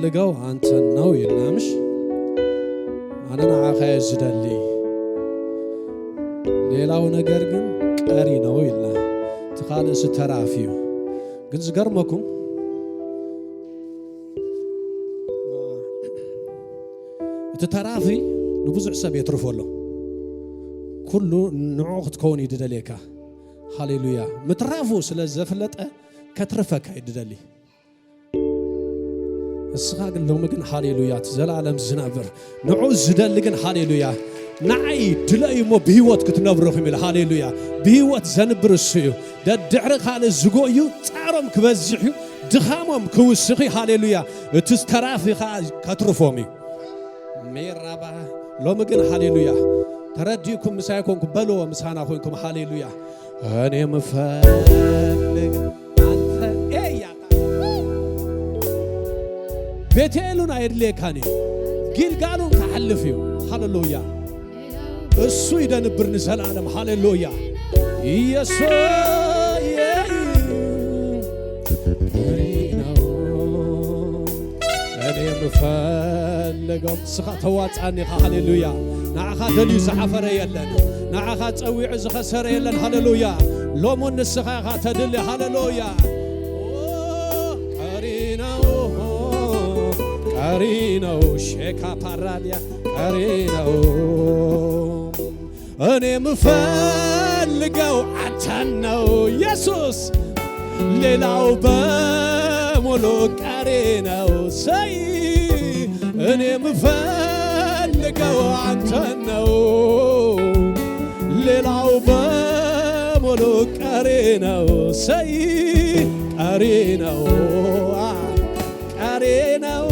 ምፈልገው አንተ ነው ይላምሽ አነና አኻይ ዝደሊ ሌላው ነገር ግን ቀሪ ነው ይላ ተኻለስ ተራፊው ግን ዝገርመኩም ተተራፊ ንብዙሕ ሰብ የትርፈሎ ኩሉ ንዑ ክትከውን ይድደልካ ሃሌሉያ ምትራፉ ስለዘፍለጠ ከትርፈካ ይድደሊ እስኻግ ለምግን ሃሌሉያ ተዘላለም ዝነብር ንዑ ዝደል ግን ሃሌሉያ ናዓይ ድለይሞ ብህይወት ክትነብሩኹም ኢለ ሃሌሉያ ብህይወት ዘንብር እሱዩ ደድዕሪ ካልእ ዝጎዩ ጻሮም ክበዝሕ እዩ ድኻሞም ክውስኺ ሃሌሉያ እቲ ተራፊኻ ከትርፎም እዩ ሜራባ ሎምግን ሃሌሉያ ተረዲኩም ምሳይኮንኩም በልዎ ምሳና ኮይንኩም ሃሌሉያ እኔ ምፈልግ አንተ ኤያ ቤቴሉን አይድሌካኒ ጊልጋሉን ተሐልፊው ሃሌሉያ እሱ ይደንብርን ዘላለም ሃሌሉያ ኢየሱስ እኔ ምፈልገው ስኻ ተዋጻኒ ሃሌሉያ ናዓኻ ደልዩ ዝሓፈረ የለን ናዓኻ ፀዊዑ ዝኸሰረ የለን ሃሌሉያ ሎሙን ንስኻ ኢኻ ተድሊ ሃሌሉያ ቀሪነው ሼካ ፓራልያ ቀሪነው እኔ ምፈልገው አንተን ነው ኢየሱስ ሌላው በሙሉ ቀሪ ነው ሰይ እኔ ምፈልገው አንተን ነው ሌላው በሙሉ ቀሪ ነው ሰይ ቀሪ ነው ቀሪ ነው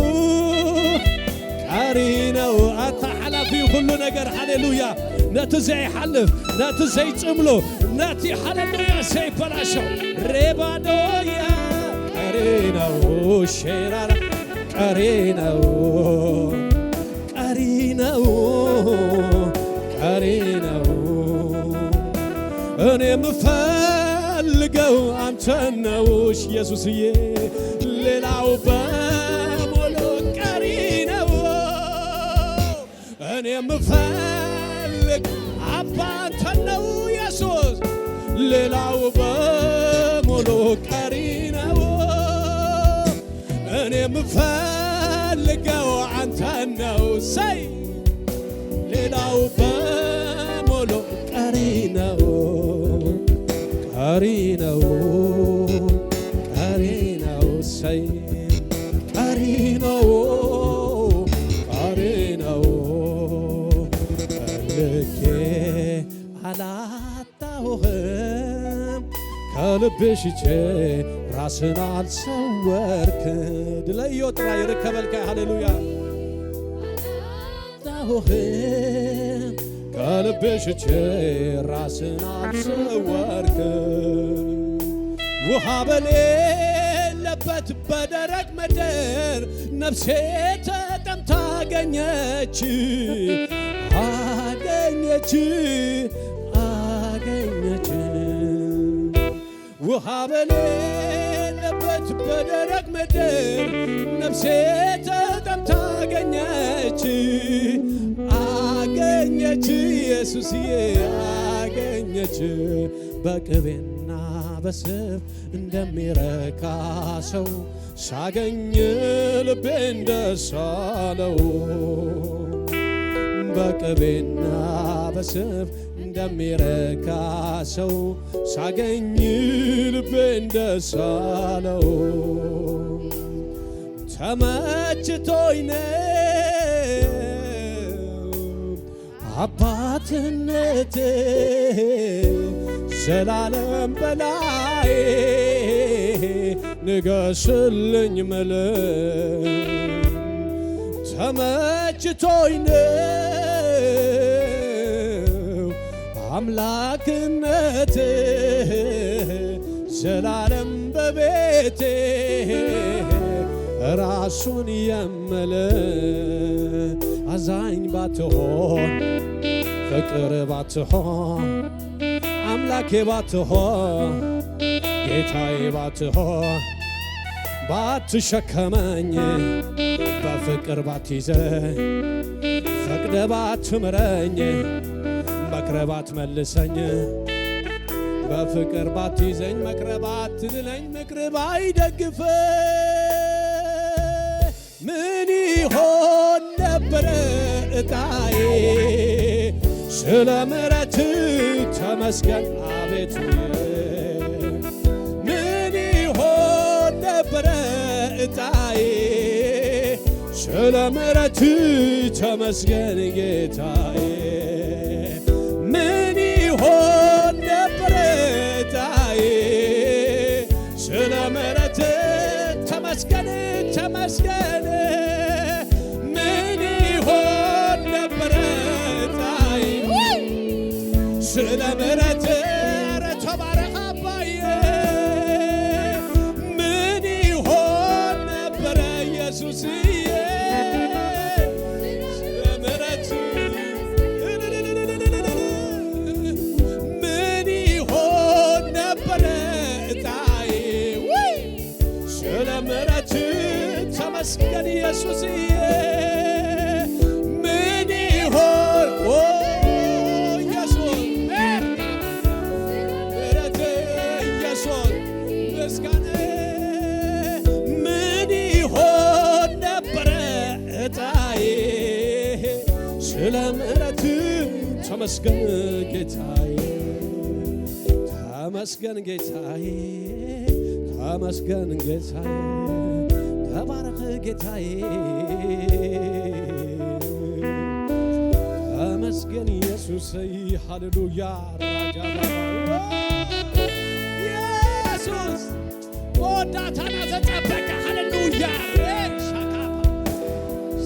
ቀሪ ነው አታሐላፊ ሁሉ ነገር ሃሌሉያ ነቲ ዘይሓልፍ ነቲ ዘይጽምሎ ነቲ ሃሌሉያ ዘይበላሸው ሬባዶያ ቀሪ ነው ሼራራ ቀሪ ነው ቀሪ ነው ቀሪ ነው እኔ ምፈልገው አንተን ነው ኢየሱስዬ ሌላው በሙሉ ቀሪ ነው እኔ ምፈልግ አባ አንተን ነው ኢየሱስ ሌላው በሙሉ ቀሪ ነው እኔ ምፈልገው አንተን ነው ሰይ ሌላው በሙሉ ቀሪ ነው ቀሪ ነው ቀሪ ነው ሰይ ቀሪ ነው ቀሪ ነው ልኬ አላጣሁህም ከልብሽ ቼ ራስን አልሰወርክ ድለዮ ጥራ ይርከበልካ ሃሌሉያ አላጣሁህም ከልብሽ ቼ ራስን አልሰወርክ ውሃ በሌለበት በደረቅ ምድር ነፍሴ ተጠምታ አገኘች አገኘች አገኘች ውሃ በሌለበት በደረቅ ምድር ነፍሴ ተጠምታ አገኘች አገኘች ኢየሱስዬ አገኘች በቅቤና በስብ እንደሚረካ ሰው ሳገኝ ልቤን ደስ አለው በቅቤና በስብ እንደሚረካ ሰው ሳገኝ ልቤን ደስ አለው ተመችቶኝ ነው አባትነቴ ዘላለም በላይ ንገስልኝ ምልህ ተመችቶኝ ነው አምላክነቴ ዘላለም በቤቴ ራሱን የመለ አዛኝ ባትሆን ፍቅር ባትሆን አምላኬ ባትሆን ጌታዬ ባትሆን ባትሸከመኝ በፍቅር ባትይዘኝ ፈቅደ ባትምረኝ መክረ ባትመልሰኝ በፍቅር ባትይዘኝ መክረ ባትልለኝ ምክር ባይደግፈ ምን ይሆን ነበረ እጣዬ ስለ ምሕረት ተመስገን አቤቱ ምን ይሆን ነበረ እጣዬ ስለ ምሕረት ተመስገን ጌታዬ ምን ይሆን ነበረ እጣዬ ስለ ምሕረት ተመስገን ተመስገን ምን ይሆን ነበረ እጣዬ ስለ ምሕረት ተባረክ አባዬ ምን ይሆን ነበረ ኢየሱስዬ ስለ ምሕረት ምን ይሆን ነበረ እጣዬ ስለ ምሕረት ተመስገን ኢየሱስዬ ምን ይሆን ምስጋና ምን ይሆን ነበረ እጣዬ ስለ ምሕረት ተመስገን ጌታዬ ተመስገን ጌታዬ ተመስገን ጌታዬ ተባረክ ጌታዬ ተመስገን ኢየሱስ ሃሌሉያ ራጃባ ኢየሱስ ወዳታና ተጠበቀ ሃሌሉያ ሻካፓ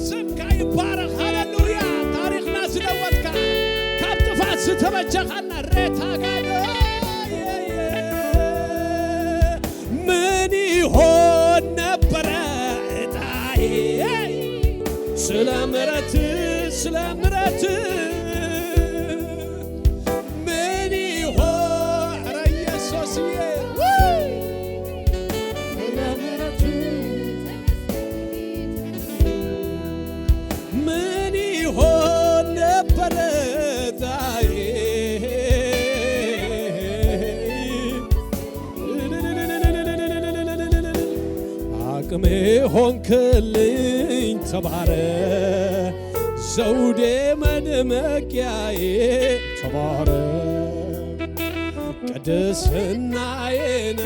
ስምካ ይባረክ ሃሌሉያ ታሪክና ስለወጥካ ካብ ጥፋት ዝተበጀኻና ሬታጋዶ ምን ይሆን ነበረ እጣዬ ስለ ምሕረት ስለ ምሕረት ምን ይሆን ኧረ ኢየሱስዬ ምን ይሆን ነበረ እጣዬ አቅሜ ሆንክልኝ ተባረክ ዘውዴ መድመቂያዬ ተባረክ ቅድስናዬን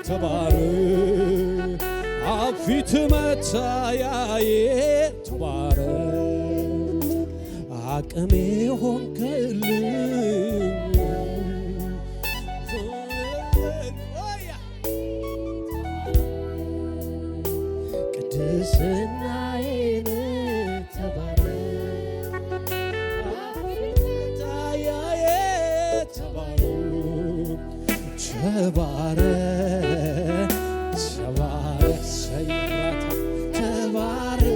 ተባረክ አፊት መታያዬ ተባረክ አቅሜ ሆንክልኝ ቅድስናዬን ተባረክ አፊት መታያዬ ተባረክ ተባረክ ተባረክ ሰይራታ ተባረክ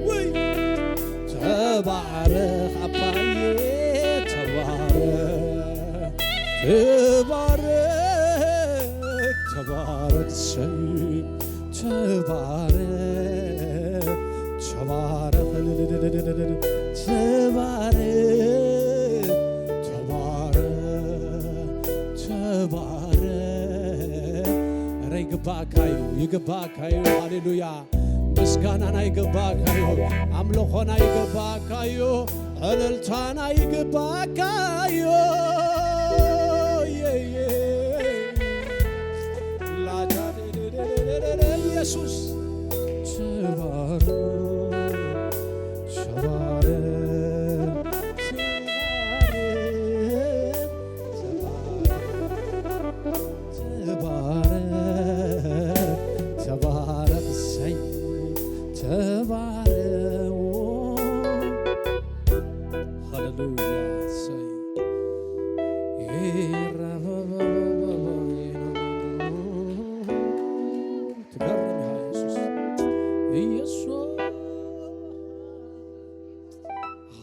ወይ ተባረክ አባዬ ተባረክ ተባረክ ተባረክ ሰይ ተባረክ ተባረክ ይግባካዩ ይግባካዩ ሃሌሉያ ምስጋናና ይግባካዩ አምልኾና ይግባካዩ እልልታና ይግባካዩ ኢየሱስ ተባረክ ተባረክ ሰይ ተባረክ ሃሌሉያ ሰይ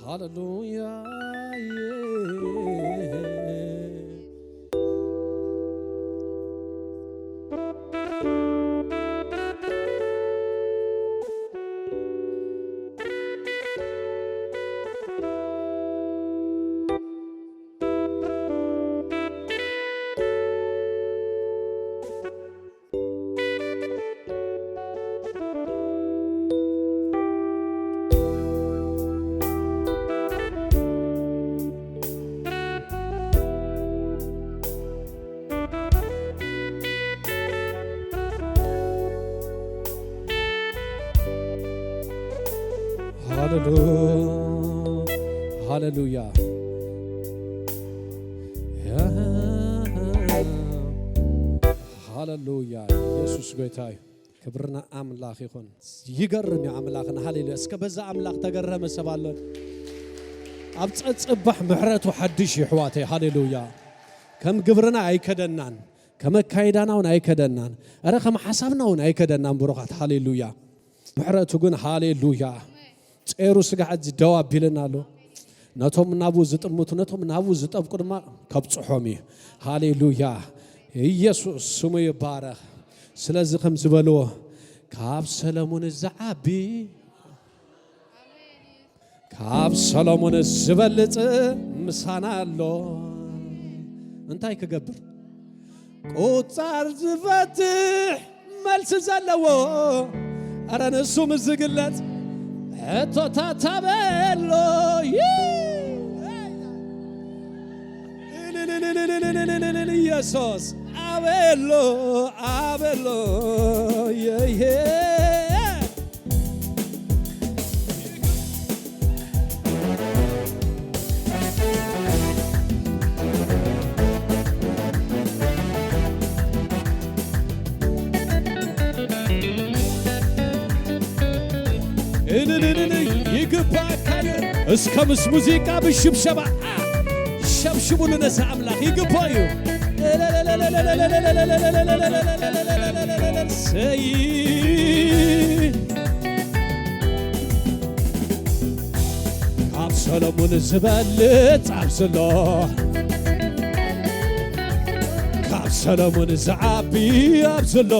ሃሌሉያ ሃሌሉያ ሃሌሉያ ኢየሱስ ጌታዬ ክብርና አምላክ ይሁን ይገርም አምላክና ሃሌሉያ እስከ በዛ አምላክ ተገረመ ሰባለን አብጸጽባህ ምሕረቱ ሐድሽ ይሕዋቴ ሃሌሉያ ከም ግብርና አይከደናን ከመካይዳናውን አይከደናን አረ ከም ሐሳብናውን አይከደናን ብሩኻት ሃሌሉያ ምሕረቱ ግን ሃሌሉያ ጼሩ ስጋት ደዋ ቢልናሎ ነቶም ናቡ ዝጥሙት ነቶም ናቡ ዝጠብቁ ድማ ከብጽሖም ሃሌሉያ ኢየሱስ ስሙ ይባረክ ስለዚህ ከም ዝበልዎ ካብ ሰሎሞን ዝዓቢ ካብ ሰሎሞን ዝበልጽ ምሳና ኣሎ እንታይ ክገብር ቁጻር ዝፈትሕ መልስ ዘለዎ አረ ንሱ ምዝግለት ሕቶታት አበሎ ኢየሱስ አበሎ አበሎ ይግባካል እስከ ምስ ሙዚቃ ብሽብሸባ ሸብሽቡ ለነሳ አምላክ ይግባዩ ሰይ ካብ ሰሎሞን ዝበልጥ አብዝሎ ካብ ሰሎሞን ዝዓቢ አብዝሎ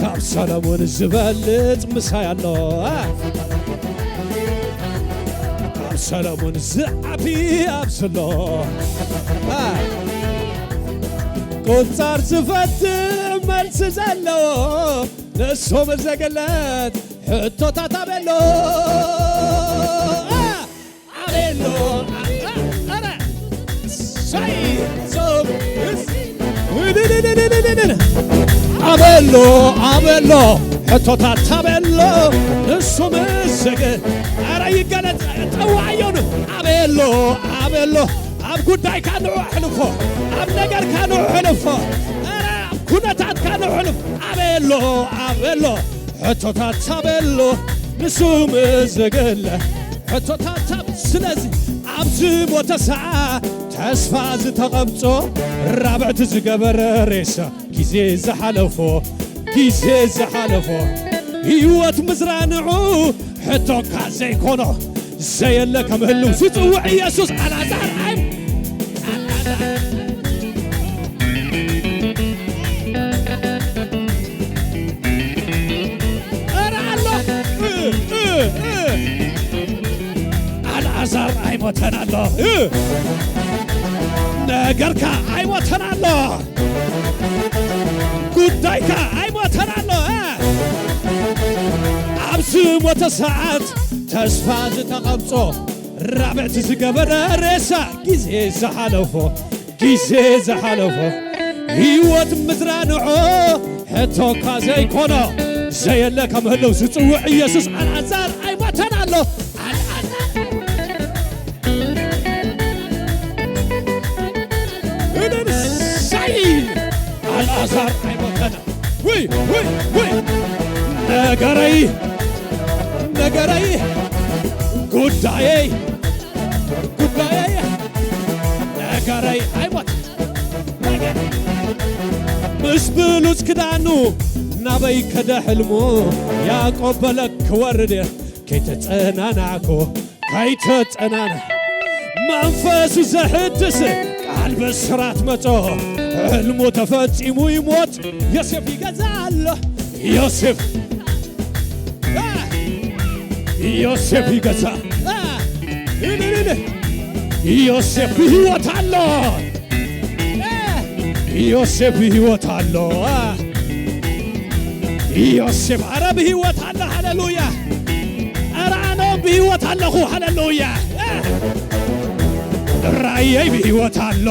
ካብ ሰሎሞን ዝበልጥ ምሳይ ኣሎ ካብ ሰሎሞን ዝዓቢ አብዝሎ ቁጻር ዝፈትሕ መልስ ዘለዎ ንሱ ምዘገለት ሕቶታት አበሎ አበሎ አረ ሳይ ጾም አበሎ አበሎ ሕቶታት አበሎ ንሱ ምዘገል አረ ይገለጥ ጠዋዮን አበሎ አበሎ አብ ጉዳይ ካንዑ ሕልፎ አብ ነገር ካንዑ ሕልፎ አረ ኩነታት ካንዑ ሕልፎ አበሎ አበሎ ሕቶታት አበሎ ንሱ ምዘገለ ሕቶታት ስለዚህ ኣብዚ ቦታ ሰዓ ተስፋ ዝተቐብጾ ራብዕቲ ዝገበረ ሬሳ ጊዜ ዝሓለፎ ህይወት ምዝራንዑ ሕቶካ ዘይኮኖ ዘየለ ከምህልው ዝጽውዕ ኢየሱስ አልዓዛር አይ አልዓዛር አይሞተናሎ ነገርካ አይሞተናሎ ጉዳይካ አይሞተናሎ ኣብዚ ሞተ ሰዓት ተስፋ ዝተቐብጾ ራብዕቲ ዝገበረ ሬሳ ጊዜ ዝሓለፎ ህይወት ምዝራንዖ ሕቶካ ዘይኮኖ ዘየለ ከምህልው ዝጽውዕ ኢየሱስ አልዓዛር አይሞተናሎ አልዓዛር አይሞተና ወይ ነገረይ ጉዳዬ ነገረይ አይሞት ምስ ብሉጽ ክዳኑ ናበይ ከደ ሕልሙ ያዕቆብ በለክ ወርደ ከይተጸናናኮ መንፈሱ ዘሕድስ ቃል በስራት መጾ ሕልሙ ተፈጺሙ ይሞት ዮሴፍ ይገዛል ዮሴፍ ይገዛ ዮሴፍ በሕይወት አለ ዮሴፍ አረ በሕይወት አለ ሃሌሉያ አረ ነው በሕይወት አለሁ ሃሌሉያ ራእይ በሕይወት አለ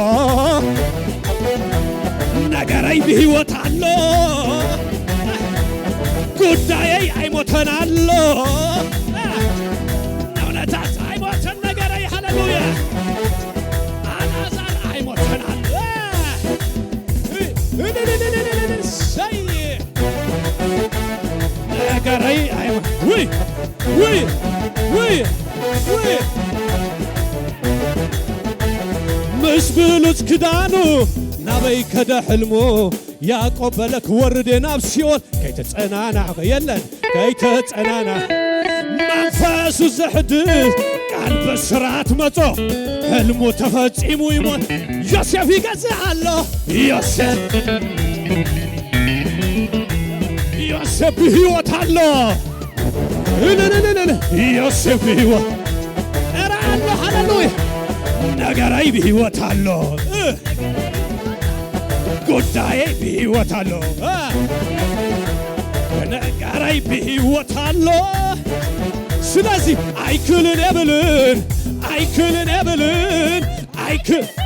ነገረይ በሕይወት አለ ጉዳዬ አይሞተናል مش بلوت كدانو نبي كده حلمو ያዕቆብ በለክ ወርደ ናብ ሲኦል ከይተጸናና የለን ከይተጸናና መንፈሱ ዘሕድስ ቃል በስራት መጾ ህልሙ ተፈጺሙ ይሞት ዮሴፍ ይገዛሎ ዮሴፍ በሕይወት አለ ዮሴፍ በሕይወት አለ ሃሌሉያ ነገራይ በሕይወት አለ ጉዳዬ በሕይወት አለ ነገራይ በሕይወት አለ ስለዚህ አይክልን የብልን አይክልን የብልን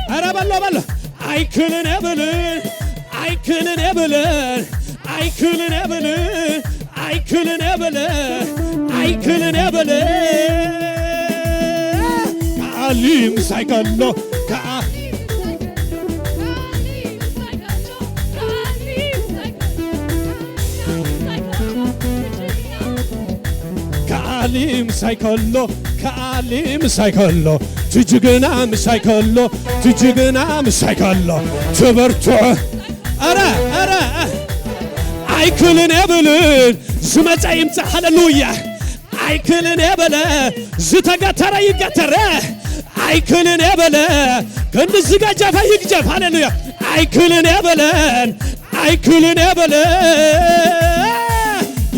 ኧረ በለ አይክልን የብልን አይክልን የብልን አይክልን የብልን አይክልን የብልን አይክልን የብልን ከአሊም ሳይቀሎ ከአሊም ሳይከሎ ከአሊም ሳይከሎ ትጅግናም ሳይከሎ ትጅግናም ሳይከሎ ትበርቱ አረ አይክልን የብልን ዝመጻ ይምጻ ሃሌሉያ አይክልን የበለ ዝተገተረ ይገተረ አይክልን የበለ ክንድ ዝጋጃፋ ይግጀፍ ሃሌሉያ አይክልን የበለን አይክልን የበለ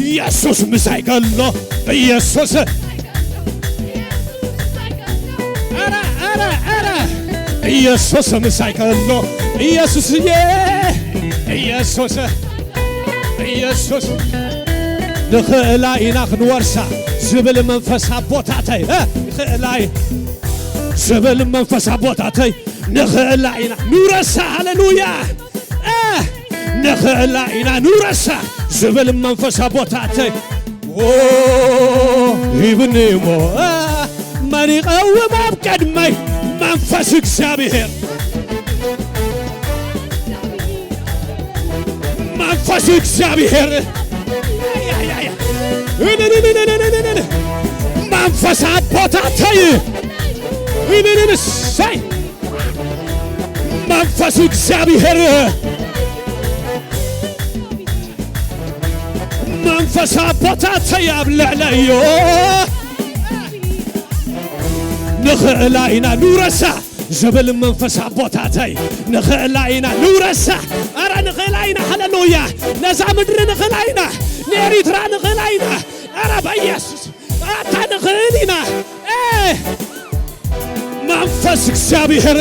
ኢየሱስ ምሳይከሎ ኢየሱስ አረ ኢየሱስ ምሳይከሎ ኢየሱስዬ ኢየሱስ ንኽእላይና ክንወርሳ ዝብል መንፈሳ ቦታተይ ንኽእላይ ዝብል መንፈሳ ቦታተይ ንኽእላይና ኑረሳ ሃሌሉያ ንኽእላይና ኑረሳ ዝብል መንፈሳ ቦታተይ ይብንሞ መን ይቐውም ኣብ ቀድመይ መንፈስ እግዚአብሔር መንፈስ እግዚአብሔር መንፈስ ቦታተይ ሳይ መንፈስ እግዚአብሔር መንፈስ ቦታተይ አብለለዮ ንኽእላይና ኑረሳ ዝብል መንፈስ ቦታተይ ንኽእላይና ኑረሳ አረ ንኽእላይና ሃሌሉያ ነዛ ምድሪ ንኽእላይና ንኤሪትራ ንኽእላይና አረ በኢየሱስ አታ ንኽእሊና መንፈስ እግዚአብሔር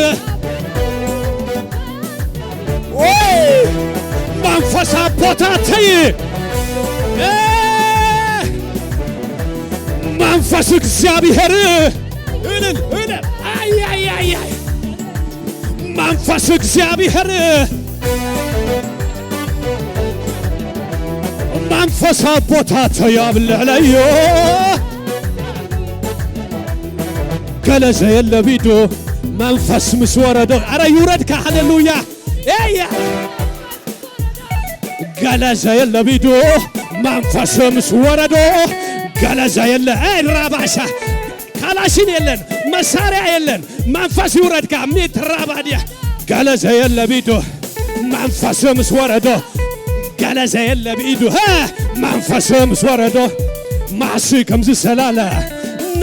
መንፈስ ቦታተይ መንፈስ እግዚአብሔር መንፈስ እግዚአብሔር መንፈስ ቦታተይ አብለለዮ ገለዘ የለቢዶ መንፈስ ምስ ወረዶ አረ ይውረድካ ሃሌሉያ ገለዘ የለቢዶ መንፈስ ምስ ወረዶ ገለዘ የለ ራባሻ ካላሽን የለን መሳሪያ የለን መንፈስ ይውረድካ ሚትራባዲያ ገለዘ የለቢዶ መንፈስ ምስ ወረዶ ገለዘ የለቢዶ መንፈስ ምስ ወረዶ ማዕሲ ከምዝ ሰላለ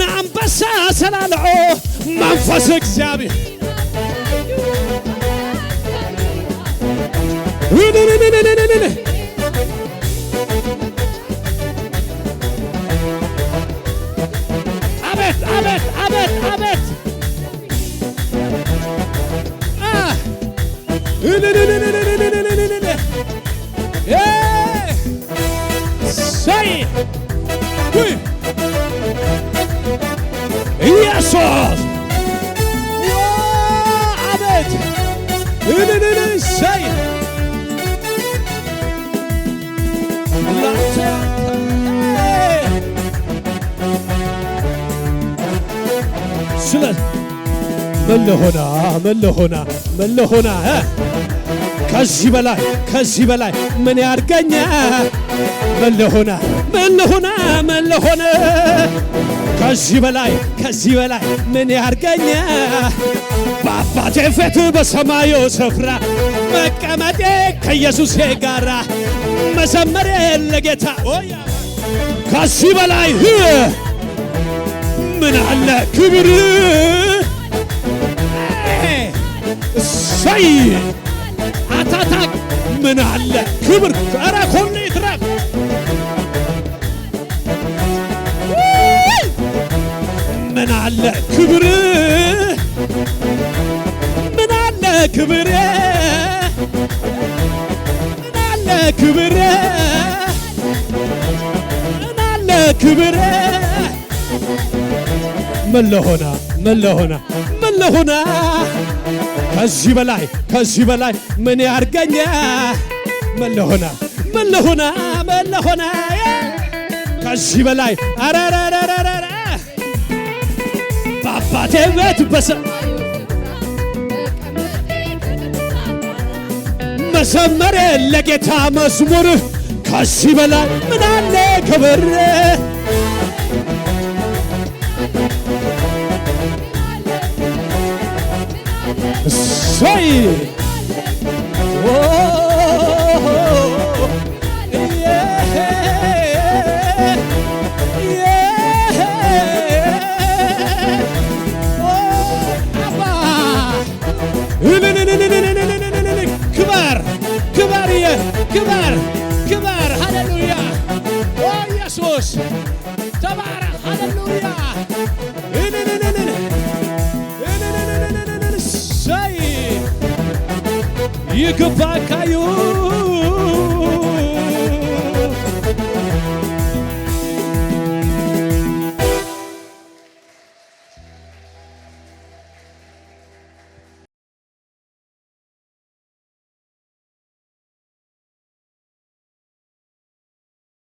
ናንበሳ ሰላለዖ መንፈስ እግዚአብሔር አቤት አቤት አቤት አቤት ሳይ ኢየሱስ አቤት ሳይ ስለ መለሆና ከዚህ በላይ ምን ያርገኛ መለሆና ምን ልሁን ምን ልሁን ከዚህ በላይ ምን ያርገኛ በአባቴ ፊት በሰማዩ ስፍራ መቀመጤ ከኢየሱሴ ጋራ መዘመሬ ለጌታ ከዚህ በላይ ምን አለ ክብር እሰይ አታታቅ ምን አለ ክብር ኧረ ኮኔ ትራፍ ምን አለ ክብር ምን አለ ክብር ምን አለ ክብር ምን አለ ክብር ምን ለሆና ከዚህ በላይ ምን ያርገኛ ምን ለሆና ከዚህ በላይ አራራራራ በአባቴ ቤት መዘመሬ ለጌታ መዝሙር ከዚህ በላይ ምን አለ ክብር እሰይ ክበር ሃሌሉያ ኢየሱስ ተባረክ ሃሌሉያ ይግባካዩ